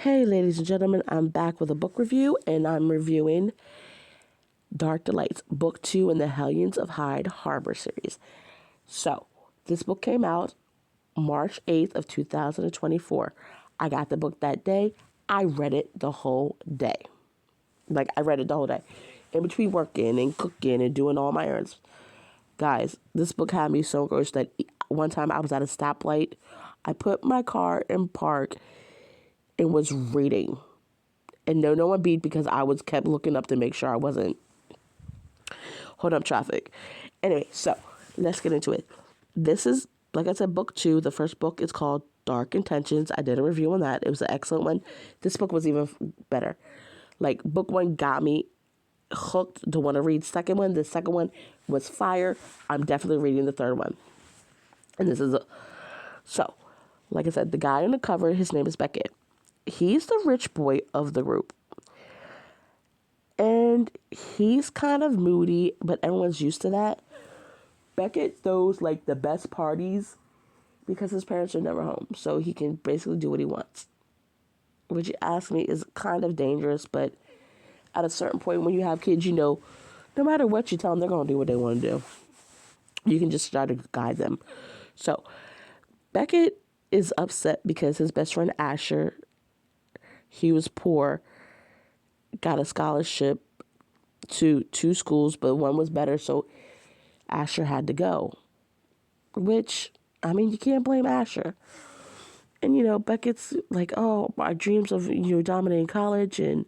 Hey, ladies and gentlemen, I'm back with a book review, and I'm reviewing Dark Delights, Book 2 in the Hellions of Hade Harbor series. So, this book came out March 8th of 2024. I got the book that day. I read it the whole day. I read it the whole day. In between working and cooking and doing all my errands. Guys, this book had me so engrossed that one time I was at a stoplight. I put my car in park and was reading. And no one beat because I was kept looking up to make sure I wasn't holding up traffic. Anyway, so let's get into it. This is, like I said, book 2. The first book is called Dark Intentions. I did a review on that. It was an excellent one. This book was even better. Book 1 got me hooked to want to read second one. The second one was fire. I'm definitely reading the third one. And this is so, like I said, the guy on the cover, his name is Beckett. He's the rich boy of the group. And he's kind of moody, but everyone's used to that. Beckett throws the best parties because his parents are never home. So he can basically do what he wants. Which you ask me is kind of dangerous, but at a certain point when you have kids, no matter what you tell them, they're going to do what they want to do. You can just try to guide them. So Beckett is upset because his best friend Asher, he was poor, got a scholarship to 2 schools, but one was better, so Asher had to go. Which, you can't blame Asher. And, Beckett's like, oh, my dreams of, dominating college and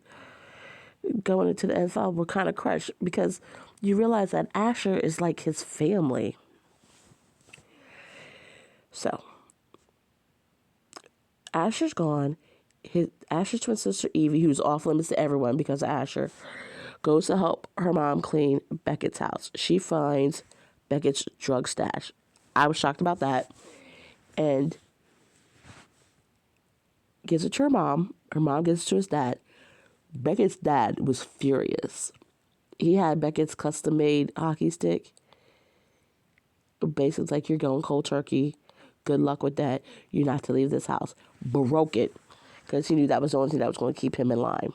going into the NFL were kind of crushed because you realize that Asher is like his family. So, Asher's gone. Asher's twin sister Evie, who's off limits to everyone because of Asher, goes to help her mom clean Beckett's house. She finds Beckett's drug stash. I was shocked about that. And gives it to her mom. Her mom gives it to his dad. Beckett's dad was furious. He had Beckett's custom-made hockey stick. Basically, it's like, you're going cold turkey. Good luck with that. You're not to leave this house. Broke it. Because he knew that was the only thing that was going to keep him in line.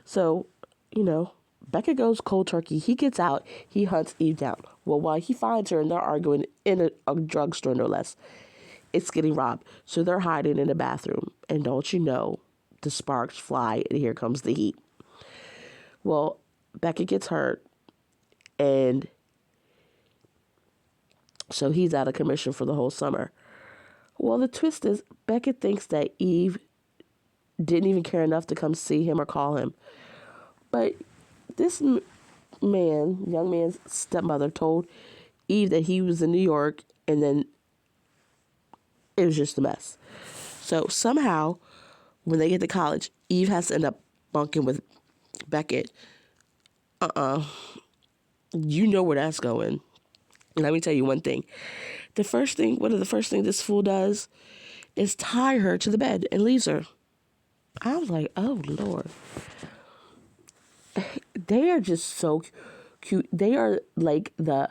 So, Beckett goes cold turkey. He gets out. He hunts Eve down. Well, while he finds her and they're arguing in a drugstore, no less, it's getting robbed. So they're hiding in the bathroom. And don't you know, the sparks fly and here comes the heat. Well, Beckett gets hurt. And so he's out of commission for the whole summer. Well, the twist is Beckett thinks that Eve didn't even care enough to come see him or call him. But this young man's stepmother told Eve that he was in New York, and then it was just a mess. So somehow, when they get to college, Eve has to end up bunking with Beckett. You know where that's going. Let me tell you one thing. One of the first things this fool does is tie her to the bed and leaves her. I was like, oh, Lord. They are just so cute. They are like the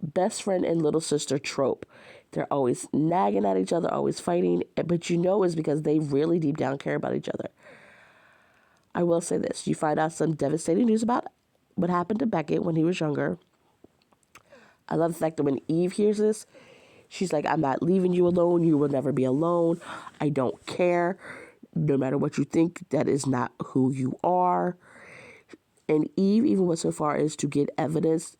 best friend and little sister trope. They're always nagging at each other, always fighting. But it's because they really deep down care about each other. I will say this. You find out some devastating news about what happened to Beckett when he was younger. I love the fact that when Eve hears this, she's like, I'm not leaving you alone. You will never be alone. I don't care. No matter what you think, that is not who you are. And Eve even went so far as to get evidence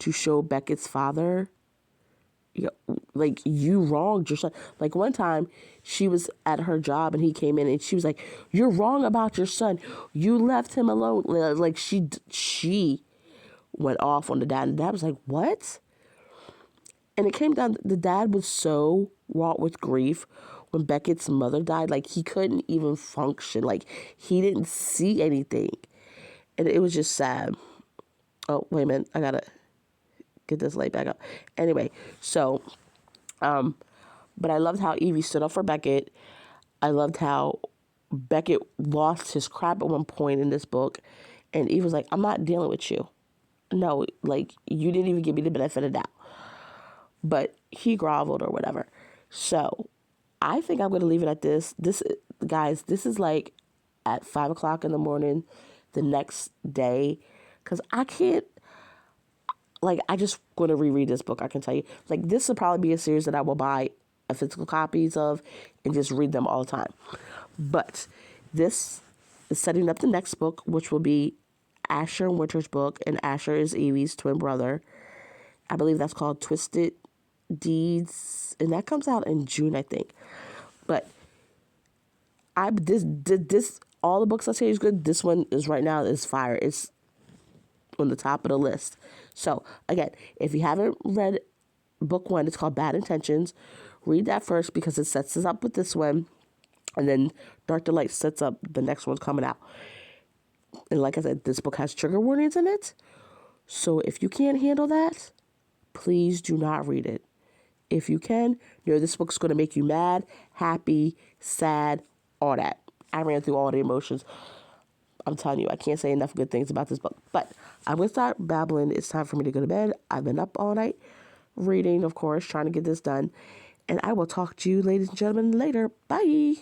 to show Beckett's father, you wronged your son. Like one time, she was at her job and he came in and she was like, you're wrong about your son. You left him alone. Like she went off on the dad, and the dad was like, what? And it came down, the dad was so wrought with grief when Beckett's mother died, he couldn't even function. He didn't see anything. And it was just sad. Oh, wait a minute. I gotta get this light back up. Anyway, so, but I loved how Evie stood up for Beckett. I loved how Beckett lost his crap at one point in this book. And Eve was like, I'm not dealing with you. No, you didn't even give me the benefit of the doubt. But he groveled or whatever. So, I think I'm going to leave it at this. Guys, this is like at 5 o'clock in the morning the next day. Because I can't, like, I just going to reread this book. I can tell you. Like, this will probably be a series that I will buy a physical copies of and just read them all the time. But this is setting up the next book, which will be Asher and Winter's book. And Asher is Evie's twin brother. I believe that's called Twisted Deeds. And that comes out in June, I think. But this all the books I say is good. This one is right now is fire. It's on the top of the list. So again, if you haven't read book 1, it's called Bad Intentions. Read that first because it sets us up with this one, and then Dark Delight sets up the next one coming out. And like I said, this book has trigger warnings in it. So if you can't handle that, please do not read it. If you can, this book's going to make you mad, happy, sad, all that. I ran through all the emotions. I'm telling you, I can't say enough good things about this book. But I'm going to start babbling. It's time for me to go to bed. I've been up all night reading, of course, trying to get this done. And I will talk to you, ladies and gentlemen, later. Bye.